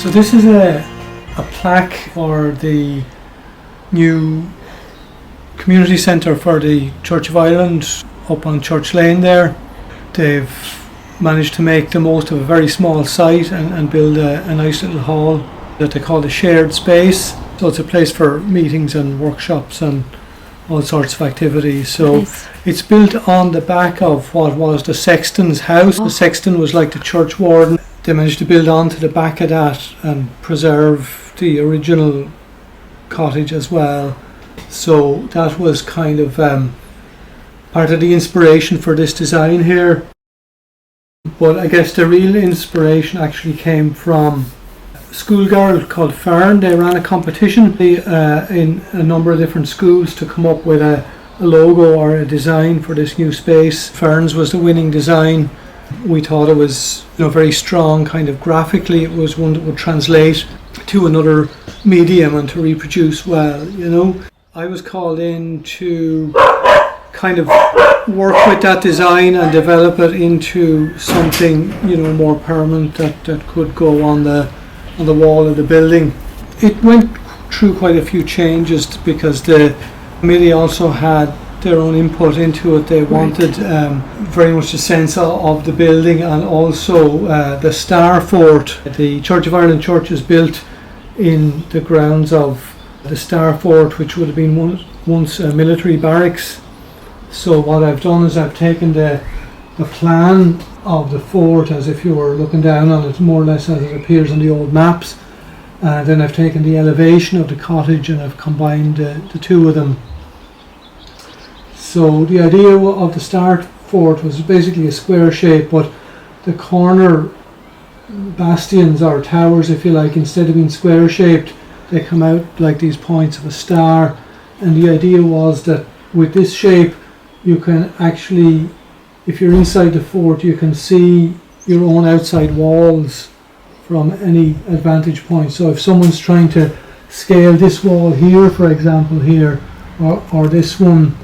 So this is a plaque for the new community centre for the Church of Ireland up on Church Lane there. They've managed to make the most of a very small site and build a nice little hall that they call the shared space. So it's a place for meetings and workshops and all sorts of activities. So nice. It's built on the back of what was the Sexton's house. The sexton was like the church warden. They managed to build onto the back of that and preserve the original cottage as well. So that was kind of part of the inspiration for this design here. But I guess the real inspiration actually came from a schoolgirl called Fern. They ran a competition in a number of different schools to come up with a logo or a design for this new space. Fern's was the winning design. We thought it was, very strong, kind of graphically. It was one that would translate to another medium and to reproduce well. I was called in to kind of work with that design and develop it into something more permanent that could go on the wall of the building. It went through quite a few changes because the committee also had their own input into it. They wanted very much a sense of the building, and also the Star Fort. The Church of Ireland church is built in the grounds of the Star Fort, which would have been once a military barracks. So what I've done is I've taken the plan of the fort as if you were looking down on it, more or less as it appears on the old maps. Then I've taken the elevation of the cottage and I've combined the two of them. So the idea of the Star Fort was basically a square shape, but the corner bastions or towers, if you like, instead of being square shaped, they come out like these points of a star. And the idea was that with this shape you can actually, if you're inside the fort, you can see your own outside walls from any advantage point. So if someone's trying to scale this wall here, for example, here, or this one,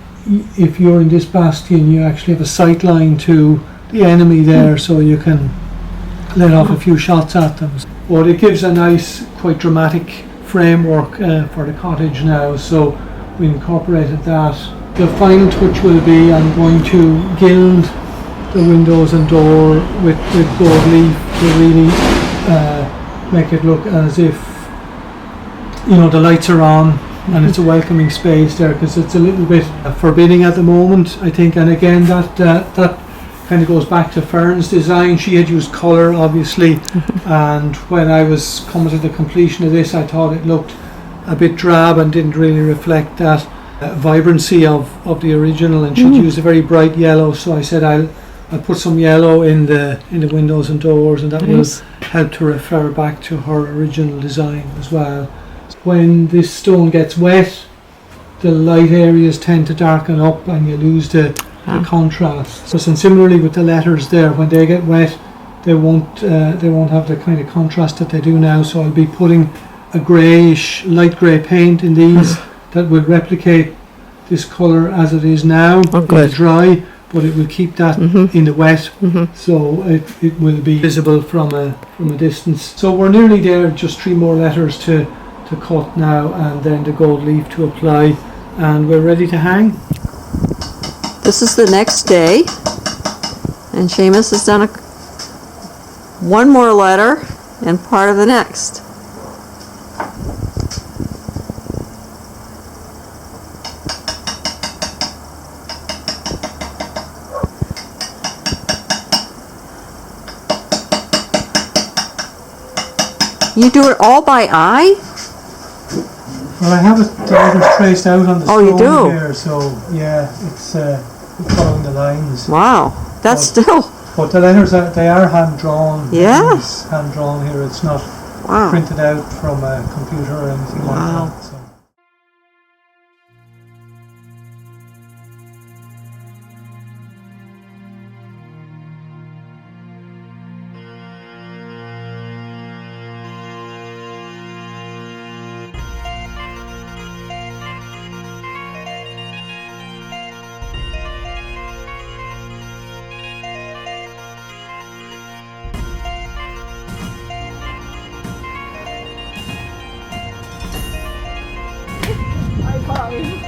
if you're in this bastion, you actually have a sight line to the enemy there, so you can let off a few shots at them. But it gives a nice, quite dramatic framework for the cottage now, so we incorporated that. The final touch will be I'm going to gild the windows and door with gold leaf to really make it look as if the lights are on and it's a welcoming space there, because it's a little bit forbidding at the moment, I think. And again, that kind of goes back to Fern's design. She had used colour, obviously, and when I was coming to the completion of this, I thought it looked a bit drab and didn't really reflect that vibrancy of the original, and she'd used a very bright yellow, so I said I'll put some yellow in the windows and doors, and that will help to refer back to her original design as well. When this stone gets wet, the light areas tend to darken up and you lose the contrast. So, and similarly with the letters there, when they get wet, they won't have the kind of contrast that they do now. So I'll be putting a greyish, light grey paint in these that will replicate this colour as it is now. It's dry, but it will keep that in the wet, so it will be visible from a distance. So we're nearly there, just 3 more letters to cut now, and then the gold leaf to apply, and we're ready to hang. This is the next day, and Seamus has done one more letter and part of the next. You do it all by eye? Well, I have the letters traced out on the stone you do? here, so yeah, it's following the lines. Wow, that's But the letters they are hand drawn. Yeah. It's hand drawn here. It's not printed out from a computer or anything like that. So. Leitrim.